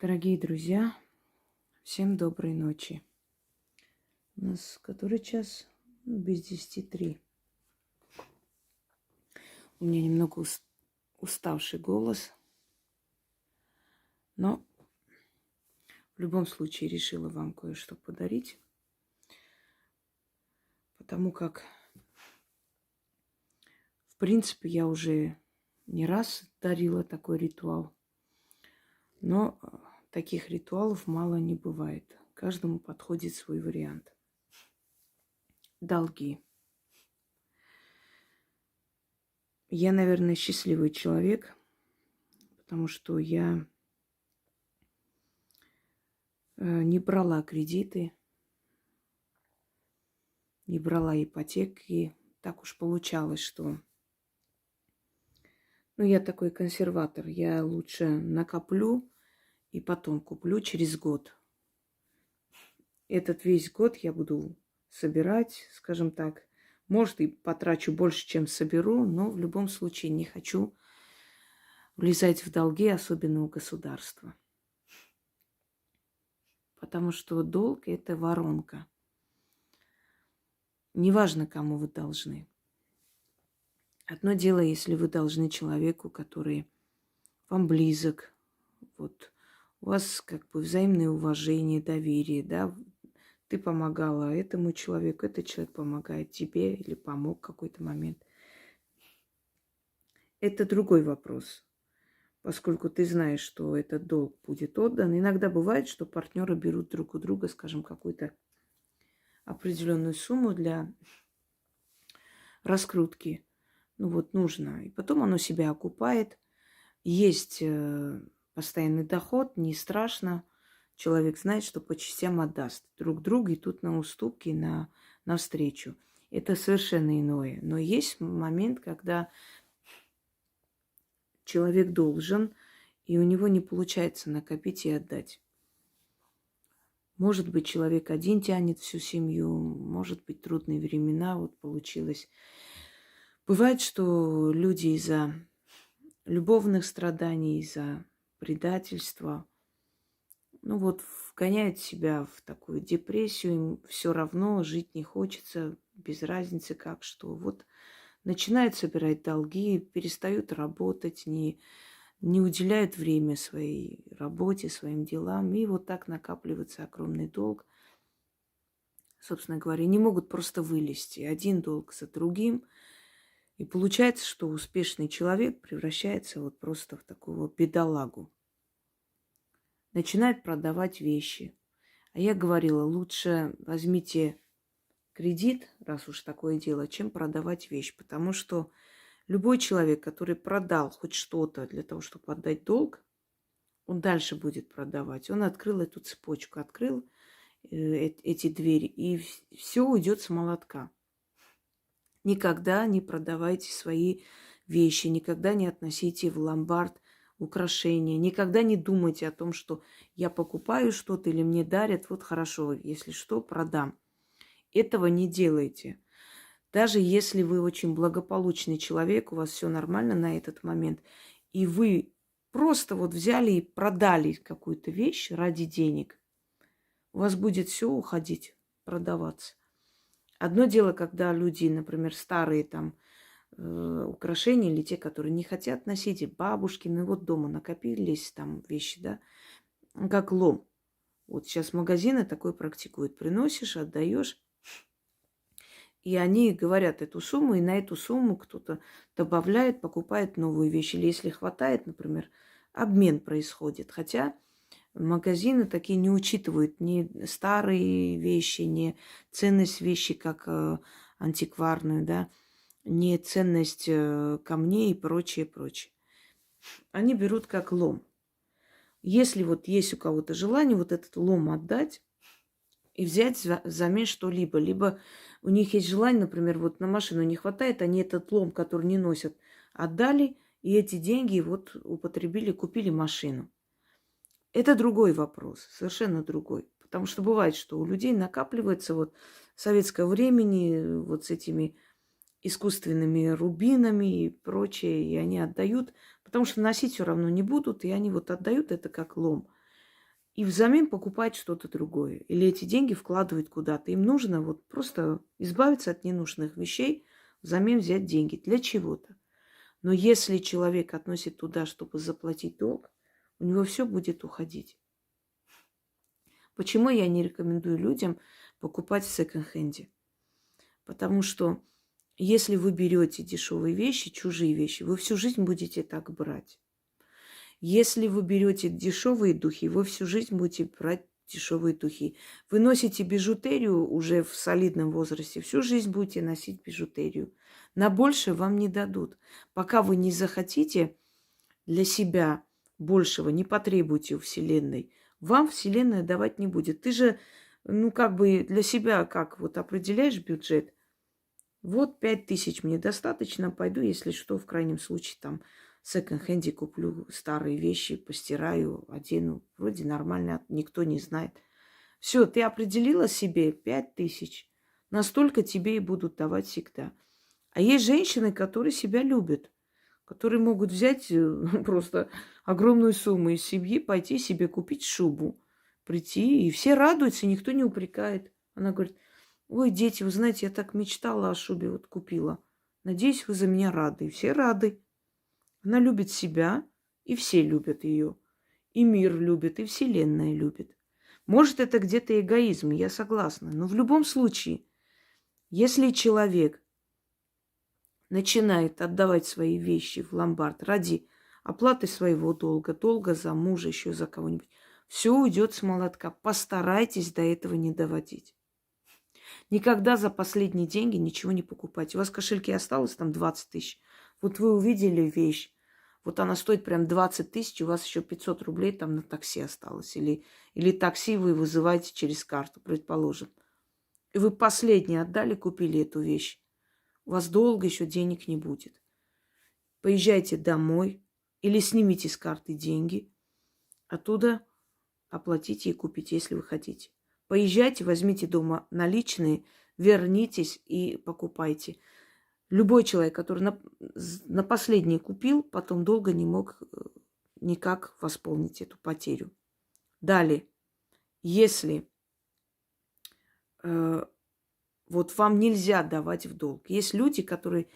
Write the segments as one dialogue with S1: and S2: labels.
S1: Дорогие друзья, всем доброй ночи. У нас который час? Без 10:03. У меня немного уставший голос, но в любом случае решила вам кое-что подарить, потому как, в принципе, я уже не раз дарила такой ритуал, но таких ритуалов мало не бывает. Каждому подходит свой вариант. Долги. Я, наверное, счастливый человек, потому что я не брала кредиты, не брала ипотеки. Так уж получалось, что... я такой консерватор. Я лучше накоплю и потом куплю через год. Этот весь год я буду собирать, скажем так. Может, и потрачу больше, чем соберу, но в любом случае не хочу влезать в долги, особенно у государства. Потому что долг – это воронка. Неважно, кому вы должны. Одно дело, если вы должны человеку, который вам близок, вот у вас как бы взаимное уважение, доверие, да, ты помогала этому человеку, этот человек помогает тебе или помог в какой-то момент. Это другой вопрос, поскольку ты знаешь, что этот долг будет отдан. Иногда бывает, что партнеры берут друг у друга, скажем, какую-то определенную сумму для раскрутки. Нужно. И потом оно себя окупает. Есть постоянный доход, не страшно. Человек знает, что по частям отдаст. Друг другу идут на уступки, навстречу. Это совершенно иное. Но есть момент, когда человек должен, и у него не получается накопить и отдать. Может быть, человек один тянет всю семью, может быть, трудные времена, вот получилось. Бывает, что люди из-за любовных страданий, из-за предательства, вгоняют себя в такую депрессию, им все равно жить не хочется, без разницы как что. Начинают собирать долги, перестают работать, не уделяют время своей работе, своим делам, и вот так накапливается огромный долг. Собственно говоря, не могут просто вылезти один долг за другим. И получается, что успешный человек превращается просто в такого бедолагу. Начинает продавать вещи. А я говорила, лучше возьмите кредит, раз уж такое дело, чем продавать вещь. Потому что любой человек, который продал хоть что-то для того, чтобы отдать долг, он дальше будет продавать. Он открыл эту цепочку, открыл эти двери, и все уйдет с молотка. Никогда не продавайте свои вещи, никогда не относите в ломбард украшения, никогда не думайте о том, что я покупаю что-то или мне дарят, вот хорошо, если что, продам. Этого не делайте. Даже если вы очень благополучный человек, у вас все нормально на этот момент, и вы просто взяли и продали какую-то вещь ради денег, у вас будет все уходить, продаваться. Одно дело, когда люди, например, старые украшения или те, которые не хотят носить, и бабушкины, дома накопились там вещи, да, как лом. Вот сейчас магазины такое практикуют. Приносишь, отдаешь, и они говорят эту сумму, и на эту сумму кто-то добавляет, покупает новую вещь. Или если хватает, например, обмен происходит. Хотя магазины такие не учитывают ни старые вещи, ни ценность вещи как антикварную, да, ни ценность камней и прочее, прочее. Они берут как лом. Если есть у кого-то желание этот лом отдать и взять взамен что-либо, либо у них есть желание, например, на машину не хватает, они этот лом, который не носят, отдали, и эти деньги употребили, купили машину. Это другой вопрос, совершенно другой. Потому что бывает, что у людей накапливается советского времени с этими искусственными рубинами и прочее, и они отдают, потому что носить все равно не будут, и они отдают это как лом. и взамен покупает что-то другое. Или эти деньги вкладывает куда-то. Им нужно вот просто избавиться от ненужных вещей, взамен взять деньги для чего-то. Но если человек относит туда, чтобы заплатить долг, у него все будет уходить. Почему я не рекомендую людям покупать в секонд-хенде? Потому что если вы берете дешевые вещи, чужие вещи, вы всю жизнь будете так брать. Если вы берете дешевые духи, вы всю жизнь будете брать дешевые духи. Вы носите бижутерию уже в солидном возрасте, всю жизнь будете носить бижутерию. На больше вам не дадут. Пока вы не захотите для себя большего, не потребуете у Вселенной, вам Вселенная давать не будет. Ты же, как бы для себя как вот определяешь бюджет. Вот 5000 мне достаточно, пойду, если что, в крайнем случае, там, в секонд-хенде куплю старые вещи, постираю, одену. Вроде нормально, никто не знает. Все, ты определила себе 5000. Настолько тебе и будут давать всегда. А есть женщины, которые себя любят, которые могут взять просто огромную сумму из семьи, пойти себе купить шубу, прийти, и все радуются, никто не упрекает. Она говорит: ой, дети, вы знаете, я так мечтала о шубе, вот купила. Надеюсь, вы за меня рады. И все рады. Она любит себя, и все любят ее. И мир любит, и Вселенная любит. Может, это где-то эгоизм, я согласна. Но в любом случае, если человек начинает отдавать свои вещи в ломбард ради оплаты своего долга, долга за мужа, еще за кого-нибудь, все уйдет с молотка. Постарайтесь до этого не доводить. Никогда за последние деньги ничего не покупайте. У вас в кошельке осталось там 20 тысяч. Вот вы увидели вещь, вот она стоит прям 20 тысяч, у вас еще 500 рублей там на такси осталось. Или такси вы вызываете через карту, предположим. И вы последнее отдали, купили эту вещь. У вас долго еще денег не будет. Поезжайте домой или снимите с карты деньги. Оттуда оплатите и купите, если вы хотите. Поезжайте, возьмите дома наличные, вернитесь и покупайте. Любой человек, который на последний купил, потом долго не мог никак восполнить эту потерю. Далее, если вот вам нельзя давать в долг. Есть люди, которые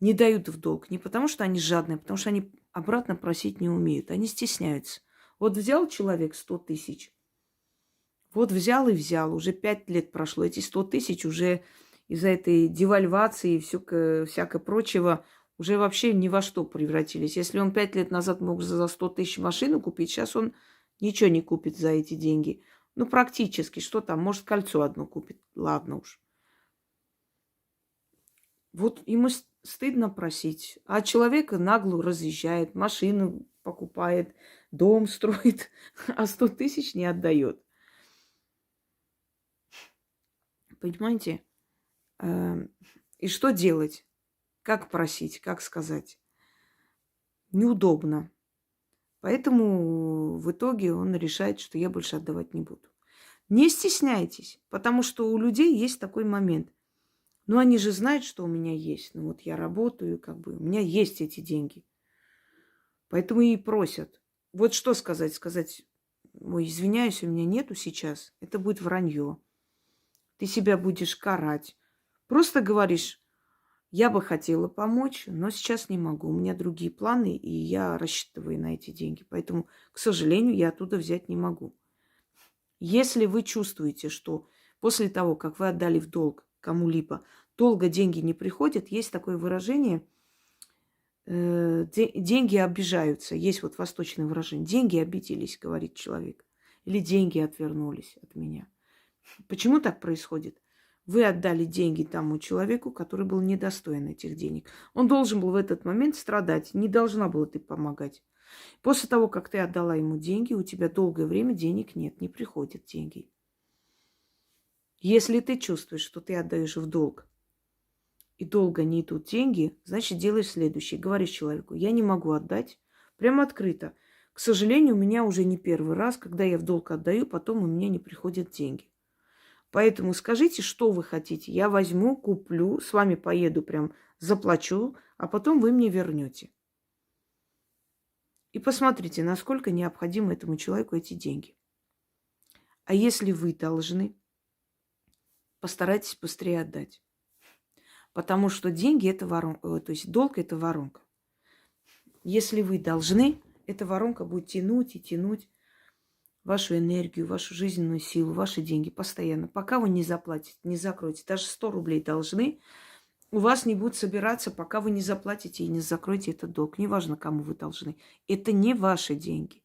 S1: не дают в долг не потому, что они жадные, а потому что они обратно просить не умеют. Они стесняются. Вот взял человек 100 тысяч, вот взял и взял. Уже 5 лет прошло. Эти 100 тысяч уже из-за этой девальвации и всякого прочего уже вообще ни во что превратились. Если он 5 лет назад мог за 100 тысяч машину купить, сейчас он ничего не купит за эти деньги. Ну, практически. Что там? Может, кольцо одно купит. Ладно уж. Вот ему стыдно просить. А человек нагло разъезжает, машину покупает, дом строит, а 100 тысяч не отдает. Понимаете? И что делать? Как просить? Как сказать? Неудобно. Поэтому в итоге он решает, что я больше отдавать не буду. Не стесняйтесь, потому что у людей есть такой момент. Ну, они же знают, что у меня есть. Ну, вот я работаю, как бы, у меня есть эти деньги. Поэтому и просят. Вот что сказать? Сказать: ой, извиняюсь, у меня нету сейчас. Это будет вранье. Ты себя будешь карать. Просто говоришь: я бы хотела помочь, но сейчас не могу. У меня другие планы, и я рассчитываю на эти деньги. Поэтому, к сожалению, я оттуда взять не могу. Если вы чувствуете, что после того, как вы отдали в долг кому-либо, долго деньги не приходят, есть такое выражение: деньги обижаются. Есть вот восточное выражение: деньги обиделись, говорит человек. Или деньги отвернулись от меня. Почему так происходит? Вы отдали деньги тому человеку, который был недостоин этих денег. Он должен был в этот момент страдать. Не должна была ты помогать. После того, как ты отдала ему деньги, у тебя долгое время денег нет, не приходят деньги. Если ты чувствуешь, что ты отдаешь в долг, и долго не идут деньги, значит, делаешь следующее. Говоришь человеку: я не могу отдать. Прямо открыто. К сожалению, у меня уже не первый раз, когда я в долг отдаю, потом у меня не приходят деньги. Поэтому скажите, что вы хотите. Я возьму, куплю, с вами поеду, прям заплачу, а потом вы мне вернете. И посмотрите, насколько необходимы этому человеку эти деньги. А если вы должны, постарайтесь быстрее отдать. Потому что деньги – это воронка, то есть долг – это воронка. Если вы должны, эта воронка будет тянуть и тянуть вашу энергию, вашу жизненную силу, ваши деньги постоянно. Пока вы не заплатите, не закроете. Даже 100 рублей должны, у вас не будет собираться, пока вы не заплатите и не закроете этот долг. Неважно, кому вы должны. Это не ваши деньги.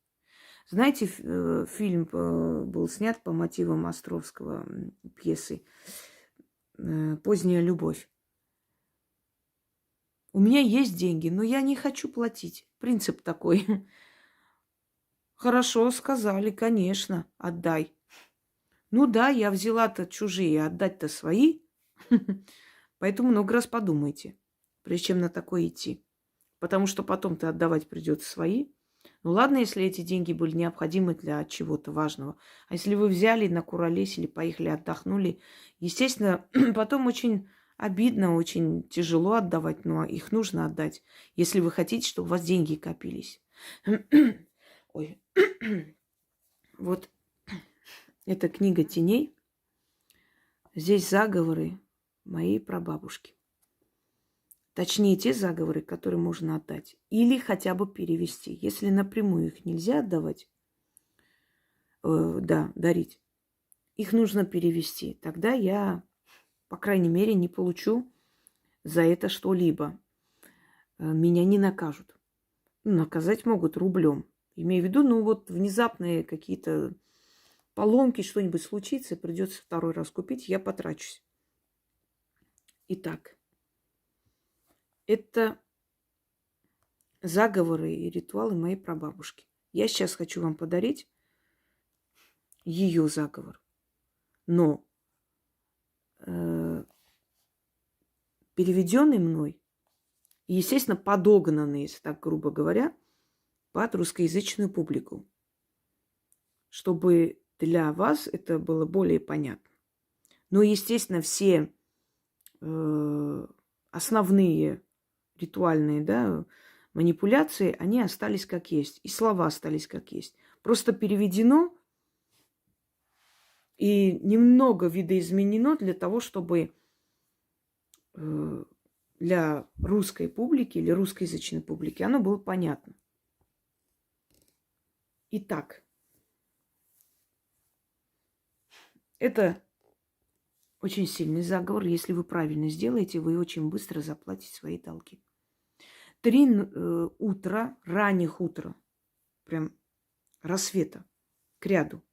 S1: Знаете, фильм был снят по мотивам Островского пьесы «Поздняя любовь». У меня есть деньги, но я не хочу платить. Принцип такой. Хорошо, сказали, конечно, отдай. Ну да, я взяла-то чужие, отдать-то свои. Поэтому много раз подумайте, прежде чем на такое идти. Потому что потом-то отдавать придется свои. Ну ладно, если эти деньги были необходимы для чего-то важного. А если вы взяли, накуролесили, поехали, отдохнули, естественно, потом очень обидно, очень тяжело отдавать, но их нужно отдать, если вы хотите, чтобы у вас деньги копились. Ой. Вот эта книга теней. Здесь заговоры моей прабабушки. Точнее, те заговоры, которые можно отдать. Или хотя бы перевести. Если напрямую их нельзя отдавать, дарить, их нужно перевести. Тогда я, по крайней мере, не получу за это что-либо. Меня не накажут. Наказать могут рублем. Имею в виду, внезапные какие-то поломки, что-нибудь случится, придется второй раз купить, я потрачусь. Итак, это заговоры и ритуалы моей прабабушки. Я сейчас хочу вам подарить ее заговор. Но переведенный мной, и, естественно, подогнанный, если так грубо говоря, под русскоязычную публику, чтобы для вас это было более понятно. Но, естественно, все основные ритуальные, манипуляции, они остались как есть. И слова остались как есть. Просто переведено и немного видоизменено для того, чтобы для русской публики или русскоязычной публики оно было понятно. Итак, это очень сильный заговор. Если вы правильно сделаете, вы очень быстро заплатите свои долги. 3 утра, ранних утра, прям рассвета, к ряду,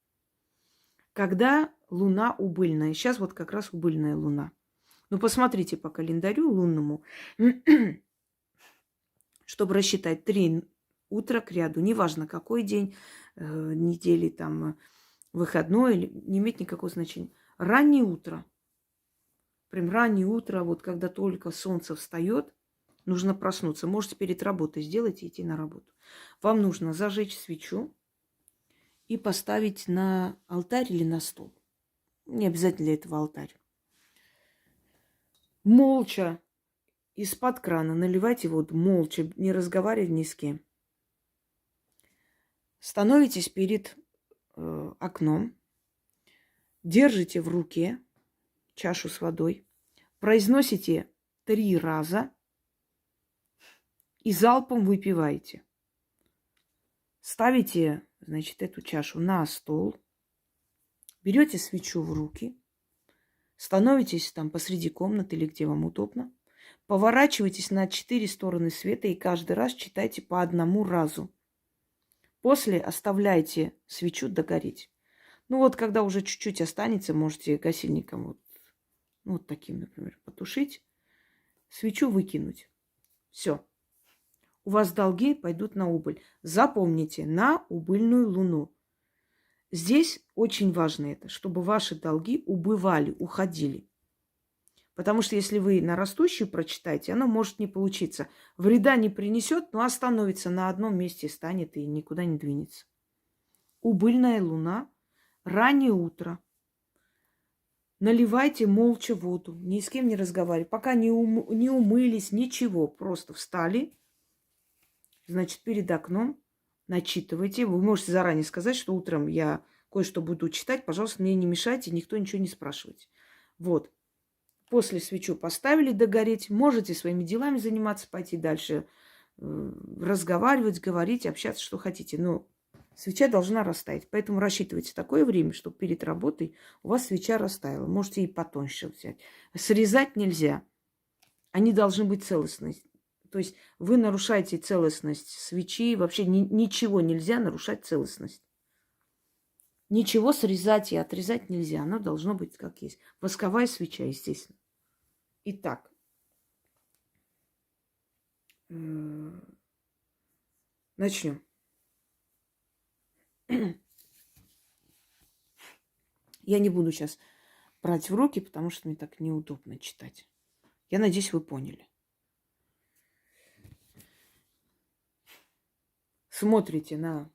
S1: когда луна убыльная. Сейчас вот как раз убыльная луна. Ну, посмотрите по календарю лунному, чтобы рассчитать 3 утра к ряду. Неважно, какой день недели, там, выходной, не имеет никакого значения. Раннее утро. Прям раннее утро, вот когда только солнце встает, нужно проснуться. Можете перед работой сделать и идти на работу. Вам нужно зажечь свечу и поставить на алтарь или на стол. Не обязательно для этого алтарь. Молча из-под крана наливайте воду, молча, не разговаривая ни с кем. Становитесь перед окном, держите в руке чашу с водой, произносите 3 раза и залпом выпиваете. Ставите, эту чашу на стол, берете свечу в руки, становитесь там посреди комнаты или где вам удобно, поворачивайтесь на 4 стороны света и каждый раз читайте по 1 разу. После оставляйте свечу догореть. Когда уже чуть-чуть останется, можете гасильником вот таким, например, потушить, свечу выкинуть. Все. У вас долги пойдут на убыль. Запомните, на убыльную луну. Здесь очень важно это, чтобы ваши долги убывали, уходили. Потому что если вы на растущую прочитаете, оно может не получиться. Вреда не принесет, но остановится на одном месте, станет и никуда не двинется. Убыльная луна, раннее утро. Наливайте молча воду, ни с кем не разговаривайте. Пока не умылись, ничего. Просто встали, перед окном начитывайте. Вы можете заранее сказать, что утром я кое-что буду читать. Пожалуйста, мне не мешайте, никто ничего не спрашивайте. Вот. После свечу поставили догореть. Можете своими делами заниматься, пойти дальше, разговаривать, говорить, общаться, что хотите. Но свеча должна растаять. Поэтому рассчитывайте такое время, чтобы перед работой у вас свеча растаяла. Можете и потоньше взять. Срезать нельзя. Они должны быть целостные. То есть вы нарушаете целостность свечи. Вообще ничего нельзя нарушать целостность. Ничего срезать и отрезать нельзя. Оно должно быть как есть. Восковая свеча, естественно. Итак. Начнем. Я не буду сейчас брать в руки, потому что мне так неудобно читать. Я надеюсь, вы поняли. Смотрите на,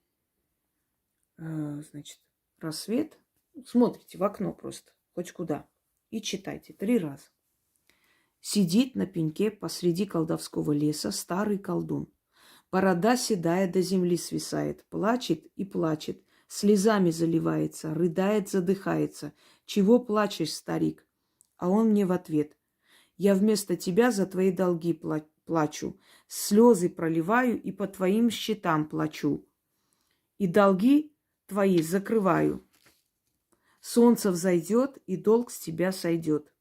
S1: значит, рассвет. Смотрите в окно просто, хоть куда. И читайте 3 раза. Сидит на пеньке посреди колдовского леса старый колдун. Борода седая до земли свисает, плачет и плачет, слезами заливается, рыдает, задыхается. Чего плачешь, старик? А он мне в ответ: я вместо тебя за твои долги плачу, слезы проливаю и по твоим счетам плачу. И долги твои закрываю. Солнце взойдет, и долг с тебя сойдет.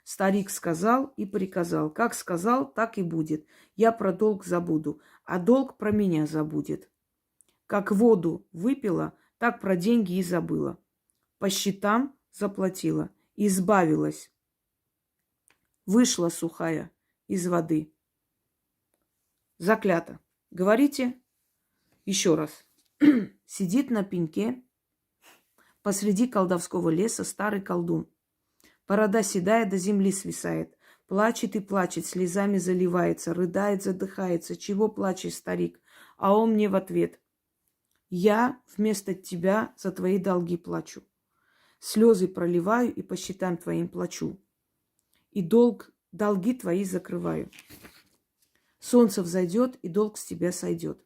S1: Старик сказал и приказал. Как сказал, так и будет. Я про долг забуду, а долг про меня забудет. Как воду выпила, так про деньги и забыла. По счетам заплатила, избавилась. Вышла сухая из воды. Заклято. Говорите еще раз. Сидит на пеньке посреди колдовского леса старый колдун. Борода седая до земли свисает. Плачет и плачет, слезами заливается, рыдает, задыхается. Чего плачешь, старик? А он мне в ответ: я вместо тебя за твои долги плачу. Слезы проливаю и по счетам твоим плачу. И долги твои закрываю. Солнце взойдет, и долг с тебя сойдет.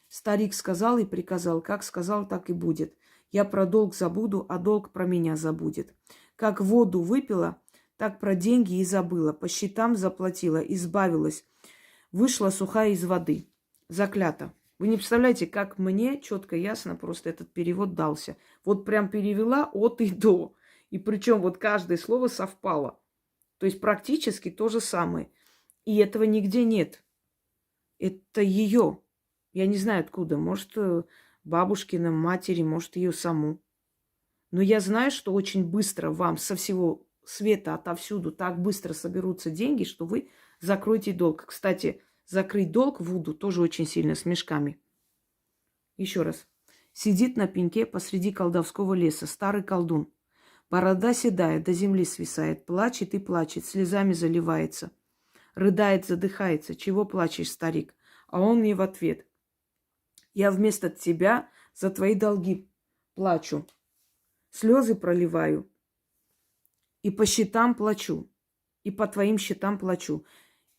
S1: Старик сказал и приказал. Как сказал, так и будет. Я про долг забуду, а долг про меня забудет. Как воду выпила, так про деньги и забыла. По счетам заплатила, избавилась. Вышла сухая из воды. Заклято. Вы не представляете, как мне четко, ясно просто этот перевод дался. Вот прям перевела от и до. И причем вот каждое слово совпало. То есть практически то же самое. И этого нигде нет. Это ее. Я не знаю откуда. Может, бабушкина, матери, может, ее саму. Но я знаю, что очень быстро вам со всего света, отовсюду так быстро соберутся деньги, что вы закроете долг. Кстати, закрыть долг в Вуду тоже очень сильно с мешками. Еще раз. Сидит на пеньке посреди колдовского леса старый колдун. Борода седая, до земли свисает, плачет и плачет, слезами заливается. Рыдает, задыхается. Чего плачешь, старик? А он мне в ответ: я вместо тебя за твои долги плачу. Слезы проливаю и по счетам плачу, и по твоим счетам плачу,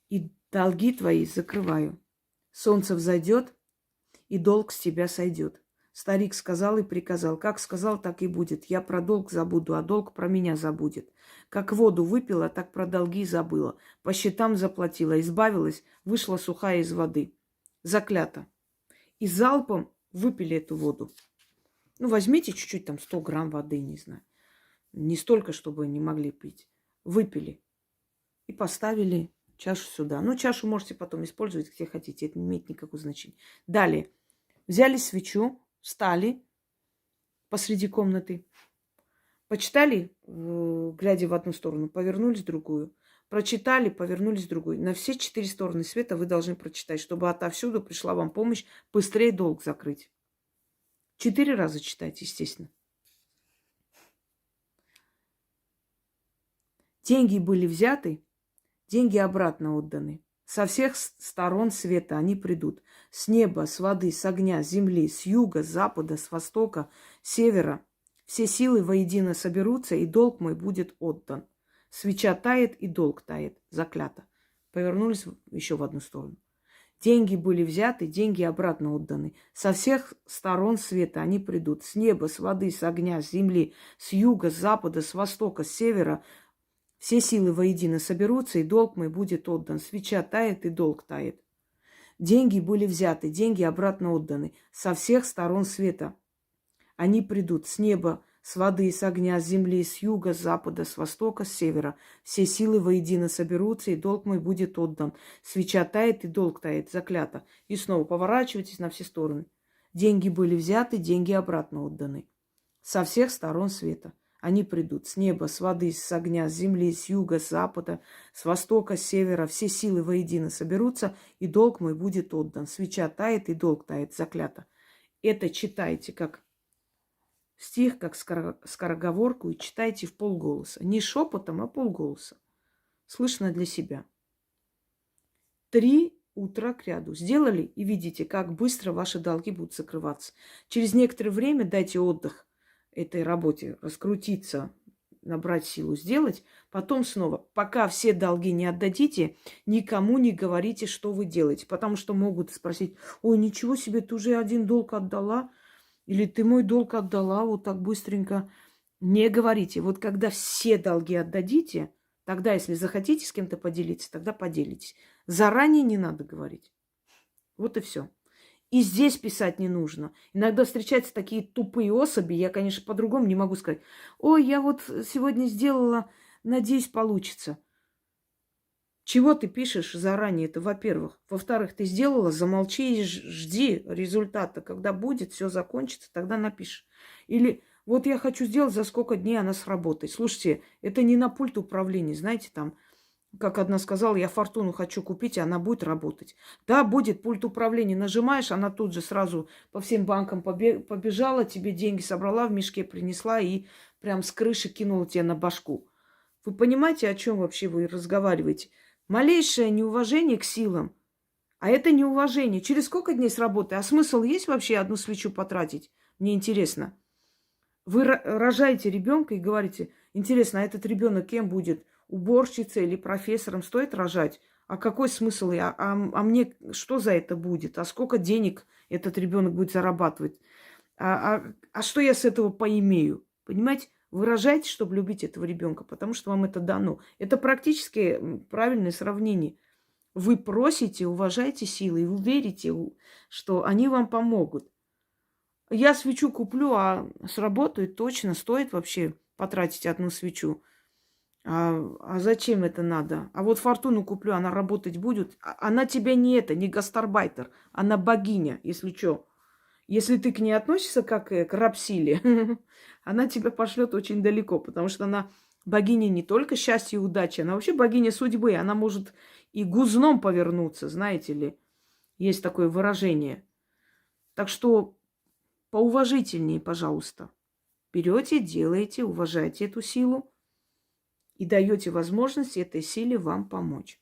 S1: и долги твои закрываю. Солнце взойдет, и долг с тебя сойдет. Старик сказал и приказал. Как сказал, так и будет. Я про долг забуду, а долг про меня забудет. Как воду выпила, так про долги забыла. По счетам заплатила, избавилась, вышла сухая из воды. Заклято. И залпом выпили эту воду. Ну, возьмите чуть-чуть, там, 100 грамм воды, не знаю. Не столько, чтобы не могли пить. Выпили. И поставили чашу сюда. Ну, чашу можете потом использовать, где хотите. Это не имеет никакого значения. Далее. Взяли свечу, встали посреди комнаты. Почитали, глядя в одну сторону, повернулись в другую. Прочитали, повернулись в другую. На все 4 стороны света вы должны прочитать, чтобы отовсюду пришла вам помощь быстрее долг закрыть. 4 раза читайте, естественно. Деньги были взяты, деньги обратно отданы. Со всех сторон света они придут. С неба, с воды, с огня, с земли, с юга, с запада, с востока, с севера. Все силы воедино соберутся, и долг мой будет отдан. Свеча тает, и долг тает. Заклято. Повернулись еще в одну сторону. Деньги были взяты, деньги обратно отданы. Со всех сторон света они придут. С неба, с воды, с огня, с земли, с юга, с запада, с востока, с севера. Все силы воедино соберутся, и долг мой будет отдан. Свеча тает, и долг тает. Деньги были взяты, деньги обратно отданы. Со всех сторон света они придут. С неба, с воды, с огня, с земли, с юга, с запада, с востока, с севера. Все силы воедино соберутся, и долг мой будет отдан. Свеча тает, и долг тает, заклято. И снова поворачивайтесь на все стороны. Деньги были взяты, деньги обратно отданы. Со всех сторон света они придут. С неба, с воды, с огня, с земли, с юга, с запада, с востока, с севера. Все силы воедино соберутся, и долг мой будет отдан. Свеча тает, и долг тает, заклято. Это читайте как стих, как скороговорку, и читайте в полголоса. Не шепотом, а полголоса. Слышно для себя. 3 утра к ряду. Сделали, и видите, как быстро ваши долги будут закрываться. Через некоторое время дайте отдых этой работе, раскрутиться, набрать силу, сделать. Потом снова, пока все долги не отдадите, никому не говорите, что вы делаете. Потому что могут спросить: ой, ничего себе, ты уже один долг отдала? Или ты мой долг отдала вот так быстренько? Не говорите. Вот когда все долги отдадите, тогда, если захотите с кем-то поделиться, тогда поделитесь. Заранее не надо говорить. Вот и все. И здесь писать не нужно. Иногда встречаются такие тупые особи, я, конечно, по-другому не могу сказать. Ой, я вот сегодня сделала, надеюсь, получится. Чего ты пишешь заранее? Это, во-первых. Во-вторых, ты сделала, замолчи и жди результата. Когда будет, все закончится, тогда напишешь. Или вот я хочу сделать, за сколько дней она сработает. Слушайте, это не на пульт управления, знаете, там, как одна сказала, я фортуну хочу купить, и она будет работать. Да, будет пульт управления. Нажимаешь, она тут же сразу по всем банкам побежала, тебе деньги собрала, в мешке принесла и прям с крыши кинула тебе на башку. Вы понимаете, о чем вообще вы разговариваете? Малейшее неуважение к силам. А это неуважение. Через сколько дней с работы? А смысл есть вообще одну свечу потратить? Мне интересно. Вы рожаете ребенка и говорите: интересно, а этот ребенок кем будет? Уборщицей или профессором? Стоит рожать? А какой смысл? А мне что за это будет? А сколько денег этот ребенок будет зарабатывать? А что я с этого поимею? Понимаете? Вы рожаете, чтобы любить этого ребенка, потому что вам это дано. Это практически правильное сравнение. Вы просите, уважайте силы, и вы верите, что они вам помогут. Я свечу куплю, а сработает точно. Стоит вообще потратить одну свечу. А зачем это надо? А вот фортуну куплю, она работать будет. Она тебе не не гастарбайтер. Она богиня, если что. Если ты к ней относишься как к рабсиле, она тебя пошлет очень далеко, потому что она богиня не только счастья и удачи, она вообще богиня судьбы. Она может и гузном повернуться, знаете ли. Есть такое выражение. Так что поуважительнее, пожалуйста. Берете, делаете, уважайте эту силу и даете возможность этой силе вам помочь.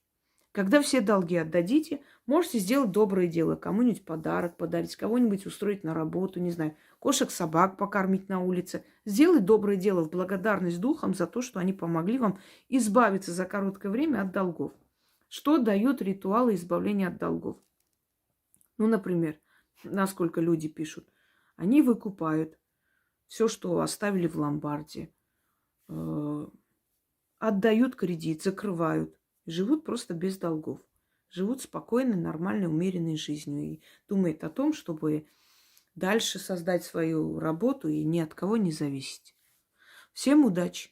S1: Когда все долги отдадите, можете сделать доброе дело. Кому-нибудь подарок подарить, кого-нибудь устроить на работу, не знаю, кошек-собак покормить на улице. Сделать доброе дело в благодарность духам за то, что они помогли вам избавиться за короткое время от долгов. Что дают ритуалы избавления от долгов? Ну, например, насколько люди пишут. Они выкупают все, что оставили в ломбарде, отдают кредит, закрывают. Живут просто без долгов. Живут спокойной, нормальной, умеренной жизнью. И думают о том, чтобы дальше создать свою работу и ни от кого не зависеть. Всем удачи!